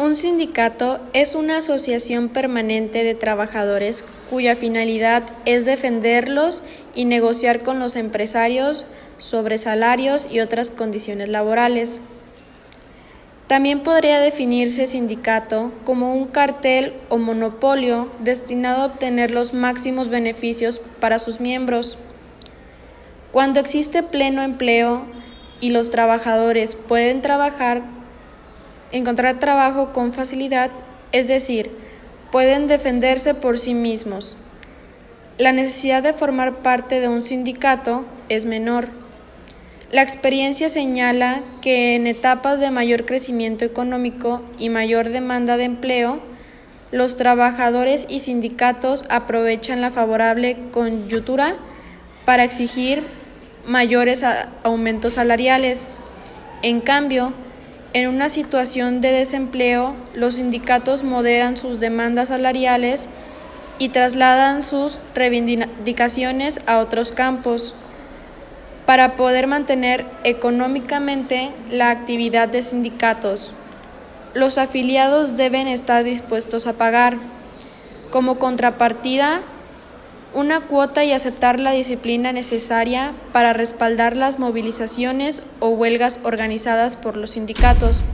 Un sindicato es una asociación permanente de trabajadores cuya finalidad es defenderlos y negociar con los empresarios sobre salarios y otras condiciones laborales. También podría definirse sindicato como un cartel o monopolio destinado a obtener los máximos beneficios para sus miembros. Cuando existe pleno empleo y los trabajadores pueden encontrar trabajo con facilidad, es decir, pueden defenderse por sí mismos, la necesidad de formar parte de un sindicato es menor. La experiencia señala que en etapas de mayor crecimiento económico y mayor demanda de empleo, los trabajadores y sindicatos aprovechan la favorable coyuntura para exigir mayores aumentos salariales. En cambio, en una situación de desempleo, los sindicatos moderan sus demandas salariales y trasladan sus reivindicaciones a otros campos para poder mantener económicamente la actividad de sindicatos. Los afiliados deben estar dispuestos a pagar, como contrapartida, una cuota y aceptar la disciplina necesaria para respaldar las movilizaciones o huelgas organizadas por los sindicatos.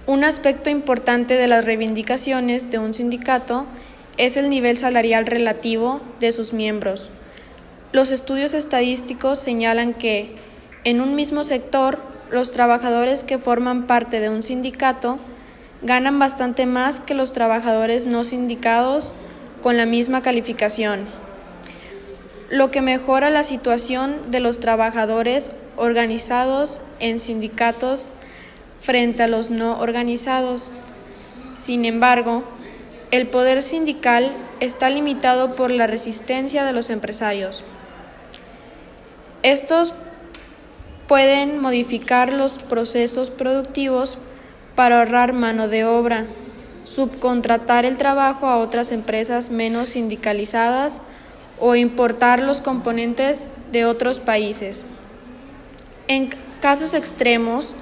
Un aspecto importante de las reivindicaciones de un sindicato es el nivel salarial relativo de sus miembros. Los estudios estadísticos señalan que, en un mismo sector, los trabajadores que forman parte de un sindicato ganan bastante más que los trabajadores no sindicados con la misma calificación, lo que mejora la situación de los trabajadores organizados en sindicatos frente a los no organizados. Sin embargo, el poder sindical está limitado por la resistencia de los empresarios. Estos pueden modificar los procesos productivos para ahorrar mano de obra, subcontratar el trabajo a otras empresas menos sindicalizadas o importar los componentes de otros países. En casos extremos,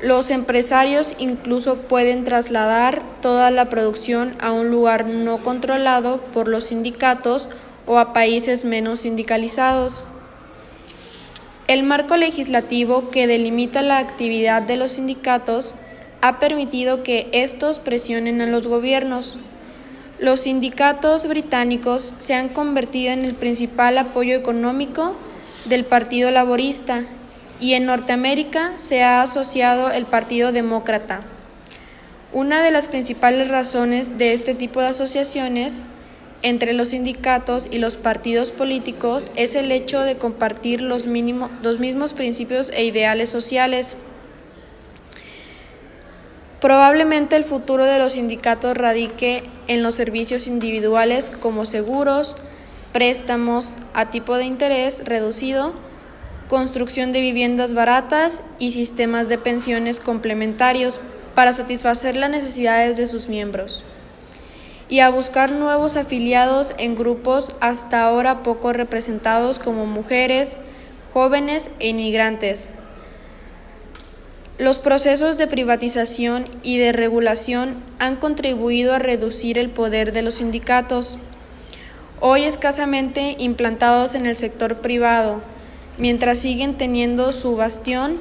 los empresarios incluso pueden trasladar toda la producción a un lugar no controlado por los sindicatos o a países menos sindicalizados. El marco legislativo que delimita la actividad de los sindicatos ha permitido que estos presionen a los gobiernos. Los sindicatos británicos se han convertido en el principal apoyo económico del Partido Laborista y en Norteamérica se ha asociado el Partido Demócrata. Una de las principales razones de este tipo de asociaciones entre los sindicatos y los partidos políticos es el hecho de compartir los mismos principios e ideales sociales. Probablemente el futuro de los sindicatos radique en los servicios individuales como seguros, préstamos a tipo de interés reducido, construcción de viviendas baratas y sistemas de pensiones complementarios para satisfacer las necesidades de sus miembros, y a buscar nuevos afiliados en grupos hasta ahora poco representados como mujeres, jóvenes e inmigrantes. Los procesos de privatización y de regulación han contribuido a reducir el poder de los sindicatos, hoy escasamente implantados en el sector privado, mientras siguen teniendo su bastión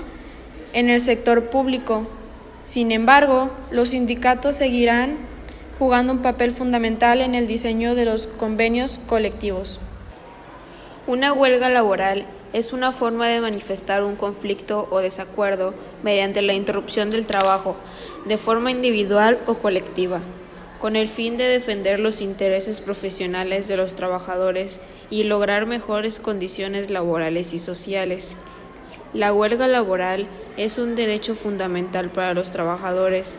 en el sector público. Sin embargo, los sindicatos seguirán jugando un papel fundamental en el diseño de los convenios colectivos. Una huelga laboral es una forma de manifestar un conflicto o desacuerdo mediante la interrupción del trabajo, de forma individual o colectiva, con el fin de defender los intereses profesionales de los trabajadores y lograr mejores condiciones laborales y sociales. La huelga laboral es un derecho fundamental para los trabajadores.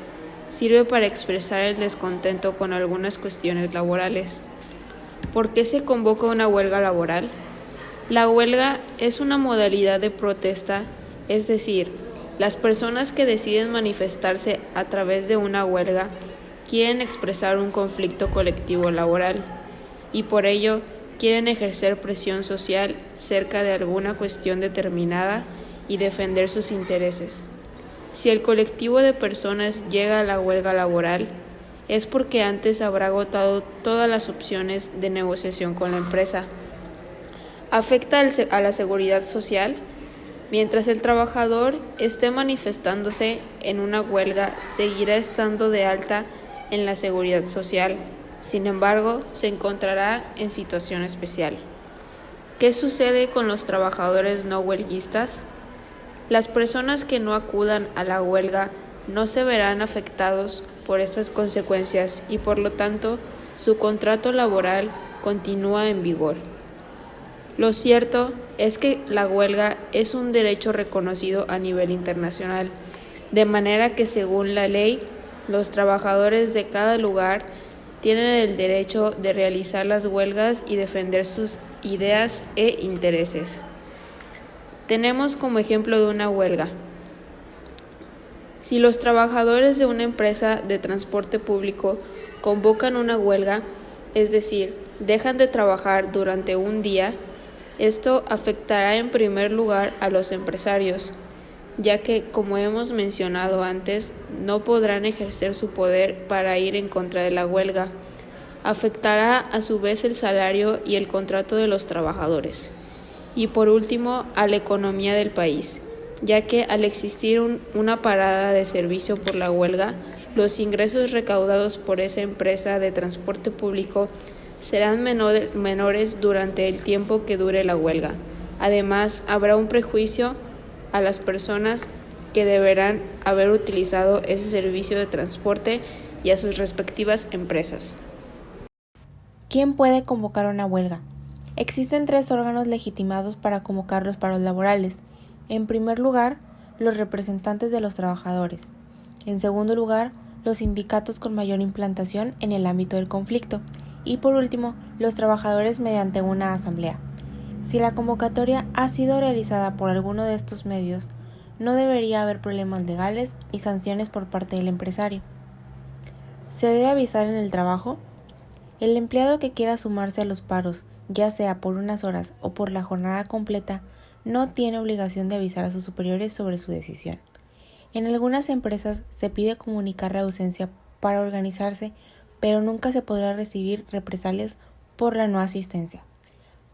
Sirve para expresar el descontento con algunas cuestiones laborales. ¿Por qué se convoca una huelga laboral? La huelga es una modalidad de protesta, es decir, las personas que deciden manifestarse a través de una huelga quieren expresar un conflicto colectivo laboral y por ello quieren ejercer presión social cerca de alguna cuestión determinada y defender sus intereses. Si el colectivo de personas llega a la huelga laboral, es porque antes habrá agotado todas las opciones de negociación con la empresa. Afecta a la seguridad social. Mientras el trabajador esté manifestándose en una huelga, seguirá estando de alta en la seguridad social. Sin embargo, se encontrará en situación especial. ¿Qué sucede con los trabajadores no huelguistas? Las personas que no acudan a la huelga no se verán afectados por estas consecuencias y por lo tanto su contrato laboral continúa en vigor. Lo cierto es que la huelga es un derecho reconocido a nivel internacional, de manera que según la ley, los trabajadores de cada lugar tienen el derecho de realizar las huelgas y defender sus ideas e intereses. Tenemos como ejemplo de una huelga. Si los trabajadores de una empresa de transporte público convocan una huelga, es decir, dejan de trabajar durante un día, esto afectará en primer lugar a los empresarios, ya que, como hemos mencionado antes, no podrán ejercer su poder para ir en contra de la huelga. Afectará a su vez el salario y el contrato de los trabajadores. Y por último, a la economía del país, ya que al existir una parada de servicio por la huelga, los ingresos recaudados por esa empresa de transporte público serán menores durante el tiempo que dure la huelga. Además, habrá un prejuicio a las personas que deberán haber utilizado ese servicio de transporte y a sus respectivas empresas. ¿Quién puede convocar una huelga? Existen 3 órganos legitimados para convocar los paros laborales. En primer lugar, los representantes de los trabajadores. En segundo lugar, los sindicatos con mayor implantación en el ámbito del conflicto. Y por último, los trabajadores mediante una asamblea. Si la convocatoria ha sido realizada por alguno de estos medios, no debería haber problemas legales ni sanciones por parte del empresario. ¿Se debe avisar en el trabajo? El empleado que quiera sumarse a los paros, ya sea por unas horas o por la jornada completa, no tiene obligación de avisar a sus superiores sobre su decisión. En algunas empresas se pide comunicar la ausencia para organizarse, pero nunca se podrá recibir represalias por la no asistencia.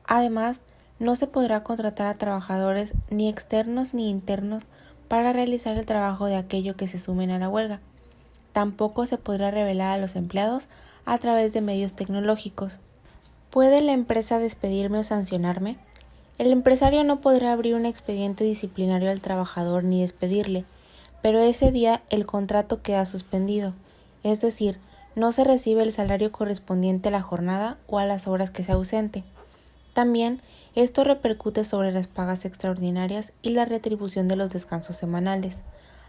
Además, no se podrá contratar a trabajadores ni externos ni internos para realizar el trabajo de aquello que se sumen a la huelga. Tampoco se podrá revelar a los empleados a través de medios tecnológicos. ¿Puede la empresa despedirme o sancionarme? El empresario no podrá abrir un expediente disciplinario al trabajador ni despedirle, pero ese día el contrato queda suspendido, es decir, no se recibe el salario correspondiente a la jornada o a las horas que se ausente. También, esto repercute sobre las pagas extraordinarias y la retribución de los descansos semanales,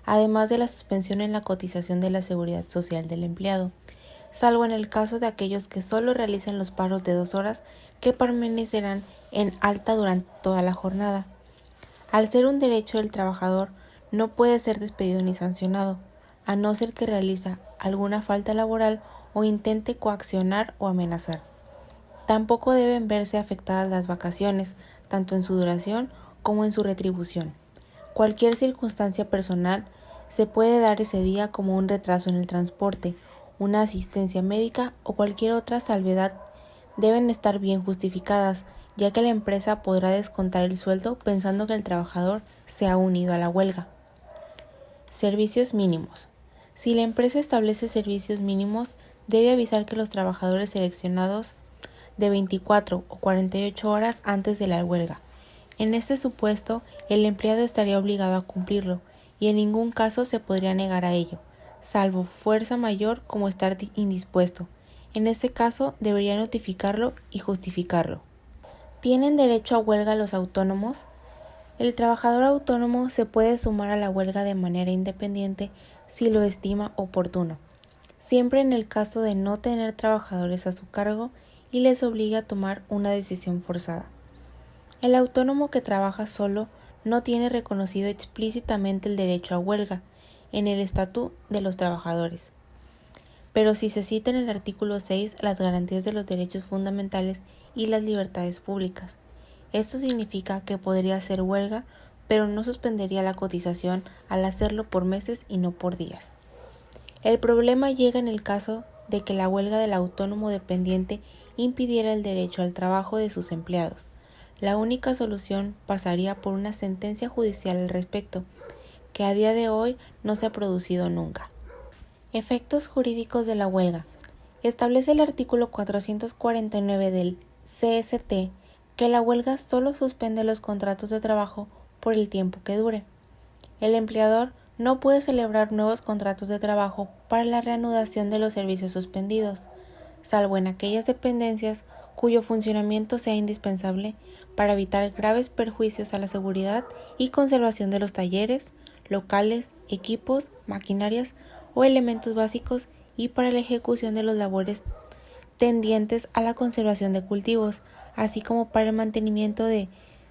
además de la suspensión en la cotización de la seguridad social del empleado, salvo en el caso de aquellos que solo realicen los paros de 2 horas que permanecerán en alta durante toda la jornada. Al ser un derecho del trabajador, no puede ser despedido ni sancionado, a no ser que realice alguna falta laboral o intente coaccionar o amenazar. Tampoco deben verse afectadas las vacaciones, tanto en su duración como en su retribución. Cualquier circunstancia personal se puede dar ese día, como un retraso en el transporte, una asistencia médica o cualquier otra salvedad, deben estar bien justificadas, ya que la empresa podrá descontar el sueldo pensando que el trabajador se ha unido a la huelga. Servicios mínimos. Si la empresa establece servicios mínimos, debe avisar que los trabajadores seleccionados de 24 o 48 horas antes de la huelga. En este supuesto, el empleado estaría obligado a cumplirlo y en ningún caso se podría negar a ello, salvo fuerza mayor como estar indispuesto. En este caso, debería notificarlo y justificarlo. ¿Tienen derecho a huelga los autónomos? El trabajador autónomo se puede sumar a la huelga de manera independiente si lo estima oportuno, siempre en el caso de no tener trabajadores a su cargo y les obliga a tomar una decisión forzada. El autónomo que trabaja solo no tiene reconocido explícitamente el derecho a huelga en el Estatuto de los Trabajadores, pero sí se cita en el artículo 6 las garantías de los derechos fundamentales y las libertades públicas. Esto significa que podría hacer huelga pero no suspendería la cotización al hacerlo por meses y no por días. El problema llega en el caso de que la huelga del autónomo dependiente impidiera el derecho al trabajo de sus empleados. La única solución pasaría por una sentencia judicial al respecto, que a día de hoy no se ha producido nunca. Efectos jurídicos de la huelga. Establece el artículo 449 del CST que la huelga solo suspende los contratos de trabajo por el tiempo que dure. El empleador no puede celebrar nuevos contratos de trabajo para la reanudación de los servicios suspendidos, salvo en aquellas dependencias cuyo funcionamiento sea indispensable para evitar graves perjuicios a la seguridad y conservación de los talleres, locales, equipos, maquinarias o elementos básicos y para la ejecución de las labores tendientes a la conservación de cultivos, así como para el mantenimiento de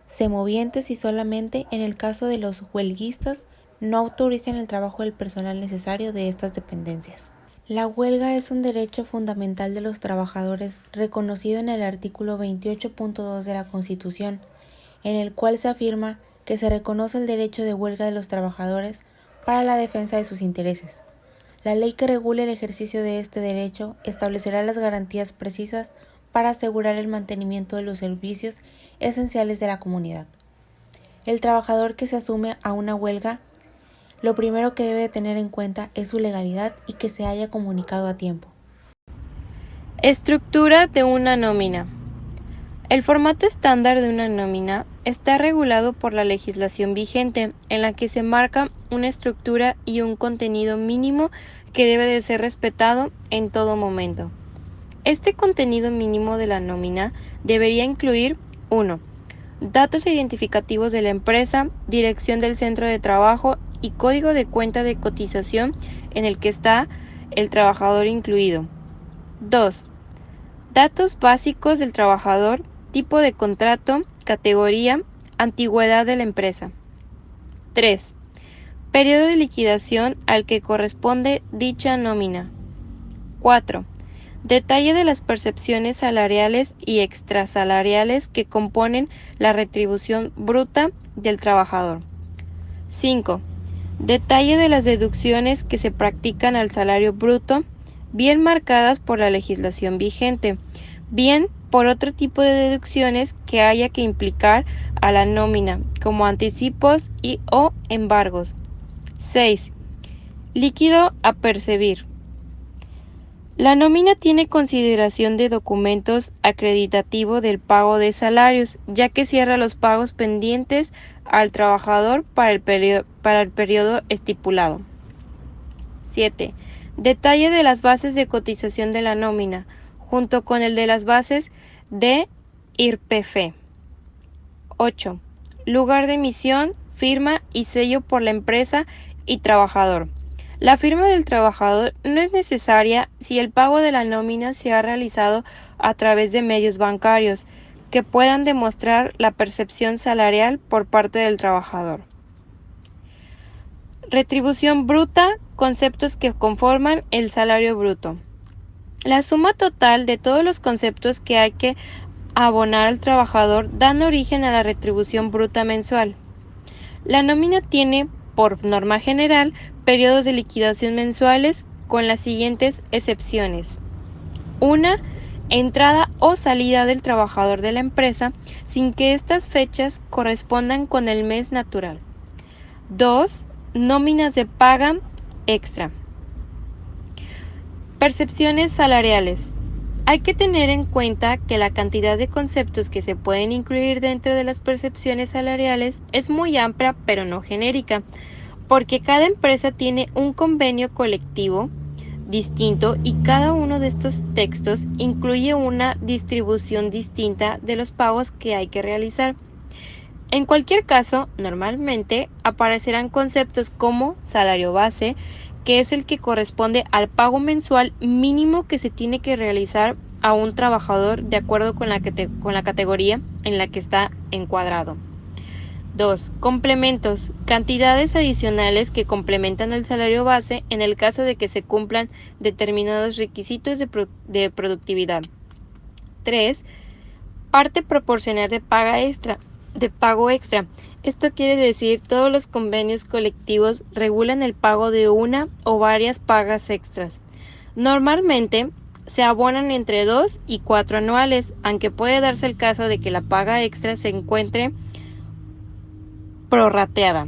semovientes y solamente en el caso de los huelguistas no autoricen el trabajo del personal necesario de estas dependencias. La huelga es un derecho fundamental de los trabajadores reconocido en el artículo 28.2 de la Constitución, en el cual se afirma que se reconoce el derecho de huelga de los trabajadores para la defensa de sus intereses. La ley que regule el ejercicio de este derecho establecerá las garantías precisas para asegurar el mantenimiento de los servicios esenciales de la comunidad. El trabajador que se asume a una huelga, lo primero que debe tener en cuenta es su legalidad y que se haya comunicado a tiempo. Estructura de una nómina. El formato estándar de una nómina está regulado por la legislación vigente, en la que se marca una estructura y un contenido mínimo que debe de ser respetado en todo momento. Este contenido mínimo de la nómina debería incluir 1. Datos identificativos de la empresa, dirección del centro de trabajo y código de cuenta de cotización en el que está el trabajador incluido. 2. Datos básicos del trabajador, tipo de contrato, categoría, antigüedad de la empresa. 3. Periodo de liquidación al que corresponde dicha nómina. 4. Detalle de las percepciones salariales y extrasalariales que componen la retribución bruta del trabajador. 5. Detalle de las deducciones que se practican al salario bruto, bien marcadas por la legislación vigente, bien por otro tipo de deducciones que haya que implicar a la nómina, como anticipos y o embargos. 6. Líquido a percibir. La nómina tiene consideración de documentos acreditativo del pago de salarios, ya que cierra los pagos pendientes al trabajador para el periodo estipulado. 7. Detalle de las bases de cotización de la nómina, junto con el de las bases de IRPF. 8. Lugar de emisión, firma y sello por la empresa y trabajador. La firma del trabajador no es necesaria si el pago de la nómina se ha realizado a través de medios bancarios que puedan demostrar la percepción salarial por parte del trabajador. Retribución bruta, conceptos que conforman el salario bruto. La suma total de todos los conceptos que hay que abonar al trabajador dan origen a la retribución bruta mensual. La nómina tiene, por norma general, periodos de liquidación mensuales con las siguientes excepciones. 1. Entrada o salida del trabajador de la empresa sin que estas fechas correspondan con el mes natural. 2. Nóminas de paga extra. Percepciones salariales. Hay que tener en cuenta que la cantidad de conceptos que se pueden incluir dentro de las percepciones salariales es muy amplia pero no genérica, porque cada empresa tiene un convenio colectivo distinto y cada uno de estos textos incluye una distribución distinta de los pagos que hay que realizar. En cualquier caso, normalmente aparecerán conceptos como salario base, que es el que corresponde al pago mensual mínimo que se tiene que realizar a un trabajador de acuerdo con la categoría en la que está encuadrado. 2. Complementos, cantidades adicionales que complementan el salario base en el caso de que se cumplan determinados requisitos de productividad. 3. Parte proporcional de paga extra. de pago extra. Esto quiere decir todos los convenios colectivos regulan el pago de una o varias pagas extras. Normalmente se abonan entre 2 y 4 anuales, aunque puede darse el caso de que la paga extra se encuentre prorrateada.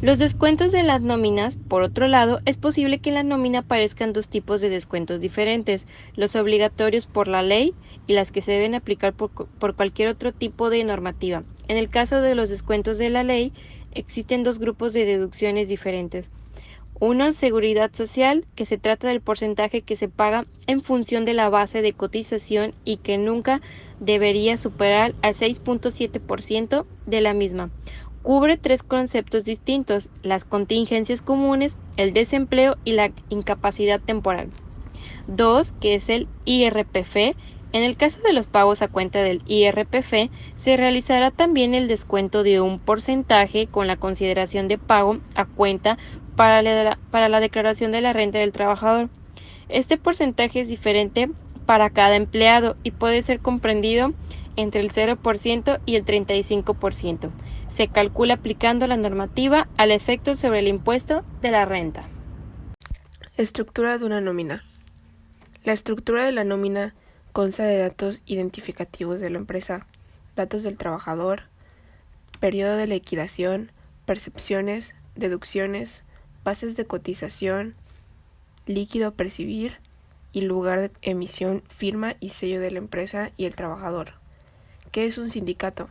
Los descuentos de las nóminas, por otro lado, es posible que en la nómina aparezcan dos tipos de descuentos diferentes, los obligatorios por la ley y las que se deben aplicar por cualquier otro tipo de normativa. En el caso de los descuentos de la ley, existen dos grupos de deducciones diferentes. Uno, seguridad social, que se trata del porcentaje que se paga en función de la base de cotización y que nunca debería superar al 6.7% de la misma. Cubre tres conceptos distintos: las contingencias comunes, el desempleo y la incapacidad temporal. 2, que es el IRPF. En el caso de los pagos a cuenta del IRPF, se realizará también el descuento de un porcentaje con la consideración de pago a cuenta para la declaración de la renta del trabajador. Este porcentaje es diferente para cada empleado y puede ser comprendido entre el 0% y el 35%. Se calcula aplicando la normativa al efecto sobre el impuesto de la renta. Estructura de una nómina. La estructura de la nómina consta de datos identificativos de la empresa, datos del trabajador, periodo de liquidación, percepciones, deducciones, bases de cotización, líquido a percibir y lugar de emisión, firma y sello de la empresa y el trabajador. ¿Qué es un sindicato?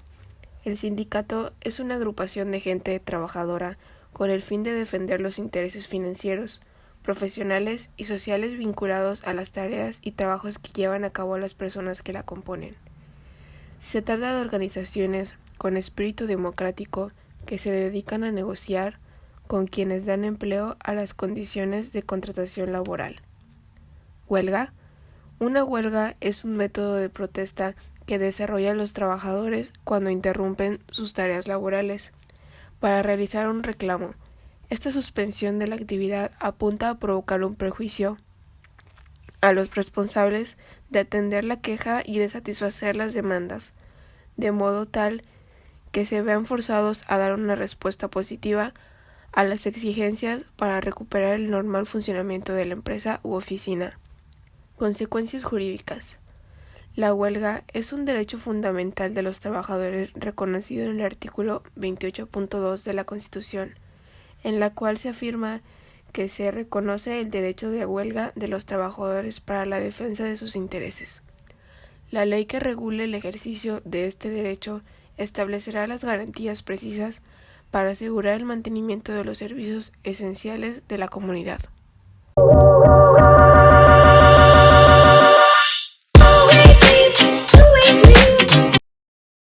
El sindicato es una agrupación de gente trabajadora con el fin de defender los intereses financieros, profesionales y sociales vinculados a las tareas y trabajos que llevan a cabo las personas que la componen. Se trata de organizaciones con espíritu democrático que se dedican a negociar con quienes dan empleo a las condiciones de contratación laboral. Huelga. Una huelga es un método de protesta que desarrollan los trabajadores cuando interrumpen sus tareas laborales para realizar un reclamo. Esta suspensión de la actividad apunta a provocar un perjuicio a los responsables de atender la queja y de satisfacer las demandas, de modo tal que se vean forzados a dar una respuesta positiva a las exigencias para recuperar el normal funcionamiento de la empresa u oficina. Consecuencias jurídicas. La huelga es un derecho fundamental de los trabajadores reconocido en el artículo 28.2 de la Constitución, en la cual se afirma que se reconoce el derecho de huelga de los trabajadores para la defensa de sus intereses. La ley que regule el ejercicio de este derecho establecerá las garantías precisas para asegurar el mantenimiento de los servicios esenciales de la comunidad.